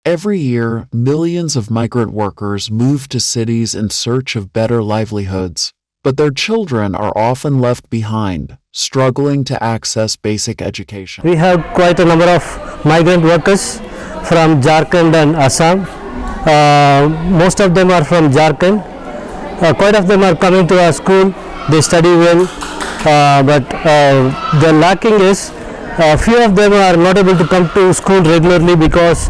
Every year, millions of migrant workers move to cities in search of better livelihoods, but their children are often left behind, struggling to access basic education. We have quite a number of migrant workers from Jharkhand and Assam. Most of them are from Jharkhand. Quite of them are coming to our school. They study well, but the lacking is few of them are not able to come to school regularly because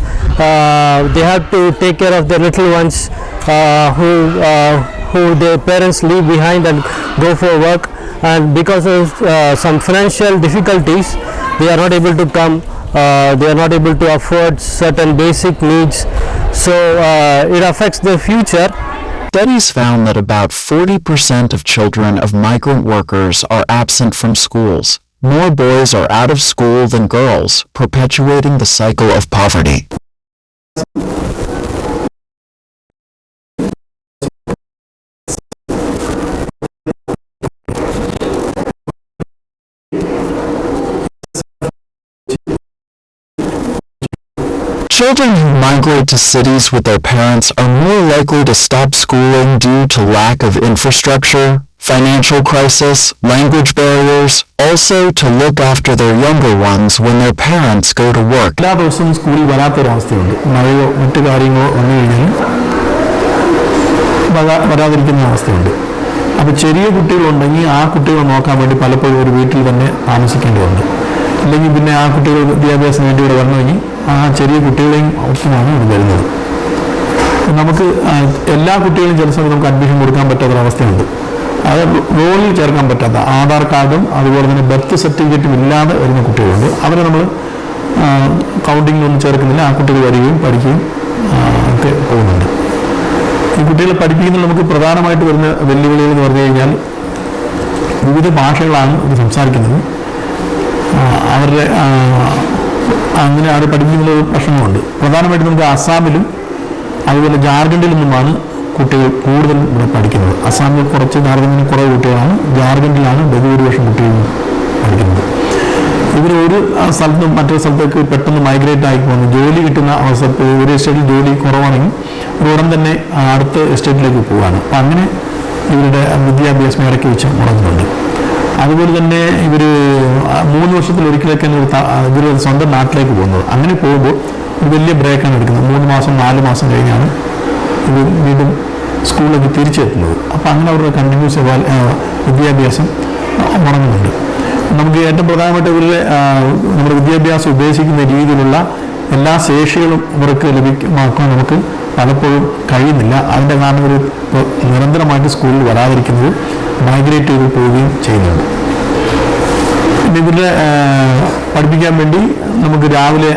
they have to take care of their little ones who their parents leave behind and go for work, and because of some financial difficulties they are not able to come. They are not able to afford certain basic needs, so it affects their future. Studies found that about 40% of children of migrant workers are absent from schools. More boys are out of school than girls, perpetuating the cycle of poverty. Children who migrate to cities with their parents are more likely to stop schooling due to lack of infrastructure, financial crisis, language barriers, also to look after their younger ones when their parents go to work. എല്ലാ ദിവസവും സ്കൂളിൽ വരാത്തൊരവസ്ഥയുണ്ട്. മഴയോ മറ്റു കാര്യങ്ങളോ വന്നു കഴിഞ്ഞാൽ വരാതിരിക്കുന്ന അവസ്ഥയുണ്ട്. അപ്പോൾ ചെറിയ കുട്ടികളുണ്ടെങ്കിൽ ആ കുട്ടികളെ നോക്കാൻ വേണ്ടി പലപ്പോഴും ഒരു വീട്ടിൽ തന്നെ താമസിക്കേണ്ടതുണ്ട്. ഇല്ലെങ്കിൽ പിന്നെ ആ കുട്ടികൾ വിദ്യാഭ്യാസത്തിന് വേണ്ടി ഇവിടെ വരണമെങ്കിൽ ആ ചെറിയ കുട്ടികളെയും ഒപ്പമാണ് ഇവിടെ വരുന്നത്. നമുക്ക് എല്ലാ കുട്ടികളും ചില സമയത്ത് നമുക്ക് അഡ്മിഷൻ കൊടുക്കാൻ പറ്റാത്തൊരവസ്ഥയുണ്ട്. അത് റോളിൽ ചേർക്കാൻ പറ്റാത്ത ആധാർ കാർഡും അതുപോലെ തന്നെ ബർത്ത് സർട്ടിഫിക്കറ്റും ഇല്ലാതെ വരുന്ന കുട്ടികളുണ്ട്. അവരെ നമ്മൾ കൗണ്ടിങ്ങിലൊന്നും ചേർക്കുന്നില്ല. ആ കുട്ടികൾ വരികയും പഠിക്കുകയും ഒക്കെ പോകുന്നുണ്ട്. ഈ കുട്ടികളെ പഠിപ്പിക്കുന്നതിൽ നമുക്ക് പ്രധാനമായിട്ട് വരുന്ന വെല്ലുവിളികൾ എന്ന് പറഞ്ഞു കഴിഞ്ഞാൽ വിവിധ ഭാഷകളാണ് ഇത് സംസാരിക്കുന്നത്. അവരുടെ അങ്ങനെ അവർ പഠിപ്പിക്കുന്ന പ്രശ്നങ്ങളുണ്ട്. പ്രധാനമായിട്ടും നമുക്ക് അസാമിലും അതുപോലെ ജാർഖണ്ഡിൽ നിന്നുമാണ് കുട്ടികൾ കൂടുതൽ ഇവിടെ പഠിക്കുന്നത്. അസാമിൽ കുറച്ച്, ജാർഖണ്ഡിൽ കുറേ കുട്ടികളാണ്, ജാർഖണ്ഡിലാണ് ബഹുഭൂരിപക്ഷം കുട്ടികൾ പഠിക്കുന്നത്. ഇവർ ഒരു സ്ഥലത്തും മറ്റൊരു സ്ഥലത്തേക്ക് പെട്ടെന്ന് മൈഗ്രേറ്റ് ആയി പോകുന്നു. ജോലി കിട്ടുന്ന അവസരത്തിൽ ഒരു എസ്റ്റേറ്റിൽ ജോലി കുറവാണെങ്കിൽ ഉടൻ തന്നെ അടുത്ത എസ്റ്റേറ്റിലേക്ക് പോവുകയാണ്. അപ്പം അങ്ങനെ ഇവരുടെ വിദ്യാഭ്യാസം ഇടയ്ക്ക് വെച്ച് മുടങ്ങുന്നുണ്ട്. അതുപോലെ തന്നെ ഇവർ 3 വർഷത്തിലൊരിക്കലൊക്കെയാണ് ഇവർ സ്വന്തം നാട്ടിലേക്ക് പോകുന്നത്. അങ്ങനെ പോകുമ്പോൾ ഒരു വലിയ ബ്രേക്കാണ് എടുക്കുന്നത്. 3 മാസം 4 മാസം കഴിഞ്ഞാണ് ഇവർ വീണ്ടും സ്കൂളിലേക്ക് തിരിച്ചെത്തുന്നത്. അപ്പോൾ അങ്ങനെ അവരുടെ കണ്ടിന്യൂസ് വിദ്യാഭ്യാസം മുടങ്ങുന്നുണ്ട്. നമുക്ക് ഏറ്റവും പ്രധാനമായിട്ട് ഇവരുടെ നമ്മുടെ വിദ്യാഭ്യാസം ഉദ്ദേശിക്കുന്ന രീതിയിലുള്ള എല്ലാ ശേഷികളും ഇവർക്ക് ലഭ്യമാക്കാൻ നമുക്ക് പലപ്പോഴും കഴിയുന്നില്ല. അതിൻ്റെ കാരണം ഇവർ നിരന്തരമായിട്ട് സ്കൂളിൽ വരാതിരിക്കുന്നത്, മൈഗ്രേറ്റ് ചെയ്ത് പോവുകയും ചെയ്യുന്നുണ്ട്. പിന്നെ ഇവരുടെ പഠിപ്പിക്കാൻ വേണ്ടി നമുക്ക് രാവിലെ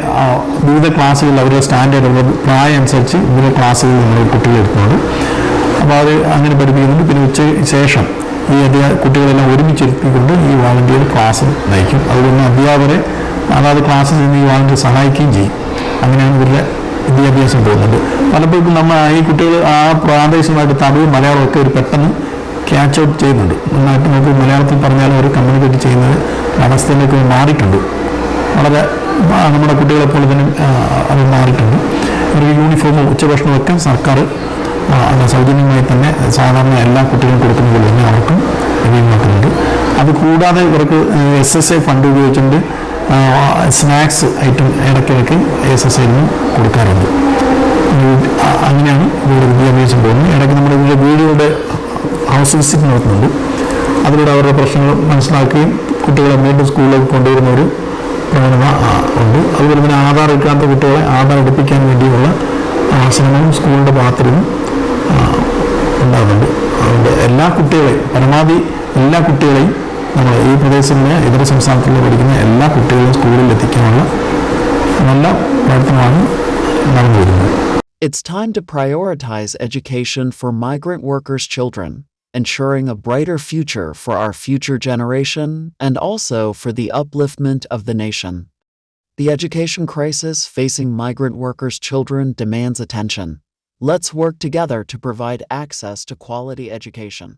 വിവിധ ക്ലാസ്സുകൾ അവരുടെ സ്റ്റാൻഡേർഡ് പ്രായം അനുസരിച്ച് ഇവരുടെ ക്ലാസ്സുകൾ നമ്മൾ കുട്ടികളെ എടുക്കുന്നുണ്ട്. അപ്പോൾ അവർ അങ്ങനെ പഠിപ്പിക്കുന്നുണ്ട്. പിന്നെ ഉച്ചയ്ക്ക് ശേഷം ഈ കുട്ടികളെല്ലാം ഒരുമിച്ചിരുത്തിക്കൊണ്ട് ഈ വാളണ്ടിയർ ക്ലാസ് നയിക്കും. അതുപോലെ അധ്യാപകരെ അതാത് ക്ലാസ്സിൽ നിന്ന് ഈ വാളണ്ടിയർ സഹായിക്കുകയും ചെയ്യും. അങ്ങനെയാണ് ഇവരുടെ വിദ്യാഭ്യാസം പോകുന്നത്. പലപ്പോഴും ഈ കുട്ടികൾ ആ പ്രാദേശികമായിട്ട് തമിഴ് മലയാളമൊക്കെ ഒരു പെട്ടെന്ന് ക്യാച്ച് ഔട്ട് ചെയ്യുന്നുണ്ട്. നന്നായിട്ട് നമുക്ക് മലയാളത്തിൽ പറഞ്ഞാലും അവർ കമ്മ്യൂണിക്കേറ്റ് ചെയ്യുന്നത് അവസ്ഥയിലേക്ക് മാറിയിട്ടുണ്ട്. വളരെ നമ്മുടെ കുട്ടികളെ പോലെ തന്നെ അത് മാറിയിട്ടുണ്ട്. ഇവർക്ക് യൂണിഫോമും ഉച്ചഭക്ഷണമൊക്കെ സർക്കാർ സൗജന്യമായി തന്നെ സാധാരണ എല്ലാ കുട്ടികളും കൊടുക്കുന്ന പോലെ തന്നെ അവർക്കും ലഭ്യമാക്കുന്നുണ്ട്. അത് കൂടാതെ ഇവർക്ക് SSA ഫണ്ട് ഉപയോഗിച്ചുകൊണ്ട് സ്നാക്സ് ഐറ്റം ഇടയ്ക്കിടയ്ക്ക് SSAയിൽ നിന്ന് കൊടുക്കാറുണ്ട്. അങ്ങനെയാണ് ഇവരുടെ വിദ്യാഭ്യാസം പോകുന്നത്. ഇടയ്ക്ക് നമ്മുടെ ഇവരുടെ വീടുകളുടെ ഹൗസ് വിസിറ്റ് നടത്തുന്നുണ്ട്. അതിലൂടെ അവരുടെ പ്രശ്നങ്ങൾ മനസ്സിലാക്കുകയും കുട്ടികളെ വീണ്ടും സ്കൂളിലേക്ക് കൊണ്ടുവരുന്ന ഒരു പ്രവണത ഉണ്ട്. അതുപോലെ തന്നെ ആധാർ എടുക്കാത്ത കുട്ടികളെ ആധാർ എടുപ്പിക്കാൻ വേണ്ടിയുള്ള ശ്രമങ്ങളും സ്കൂളിൻ്റെ ഭാഗത്തുനിന്നും ഉണ്ടാകുന്നുണ്ട്. അതുകൊണ്ട് എല്ലാ കുട്ടികളെയും പരമാവധി എല്ലാ കുട്ടികളെയും നമ്മൾ ഈ പ്രദേശത്തിലെ ഇതര സംസ്ഥാനങ്ങളിൽ പഠിക്കുന്ന എല്ലാ കുട്ടികളെയും സ്കൂളിൽ എത്തിക്കാനുള്ള നല്ല പ്രവർത്തനമാണ് നടന്നു വരുന്നത്. It's time to prioritize education for migrant workers' children, ensuring a brighter future for our future generation and also for the upliftment of the nation. The education crisis facing migrant workers' children demands attention. Let's work together to provide access to quality education.